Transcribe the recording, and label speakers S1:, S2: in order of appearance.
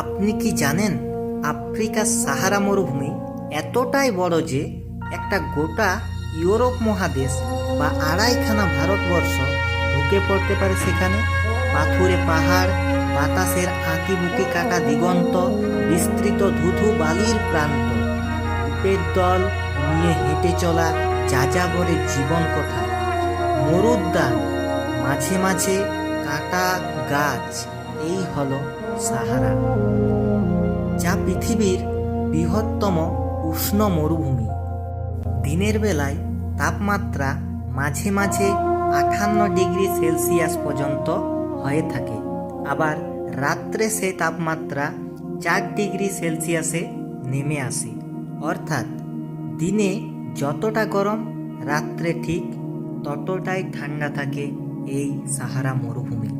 S1: আপনি কি জানেন আফ্রিকার সাহারা মরুভূমি এতটাই বড় যে একটা গোটা ইউরোপ মহাদেশ বা আড়াইখানা ভারতবর্ষ ঢুকে পড়তে পারে সেখানে। পাথুরে পাহাড়, বাতাসের আঁকিবুকি কাটা দিগন্ত, বিস্তৃত ধুধু বালির প্রান্ত, উটের দল নিয়ে হেঁটে চলা যাযাবরের জীবন কথা, মরুদ্যান, মাঝে মাঝে কাটা গাছ, এই হলো সাহারা, যা পৃথিবীর বৃহত্তম উষ্ণ মরুভূমি। দিনের বেলায় তাপমাত্রা মাঝে মাঝে 58 ডিগ্রি সেলসিয়াস পর্যন্ত হয়ে থাকে, আবার রাত্রে সেই তাপমাত্রা 4 ডিগ্রি সেলসিয়াসে নেমে আসে। অর্থাৎ দিনে যতটা গরম, রাত্রে ঠিক ততটাই ঠান্ডা থাকে এই সাহারা মরুভূমি।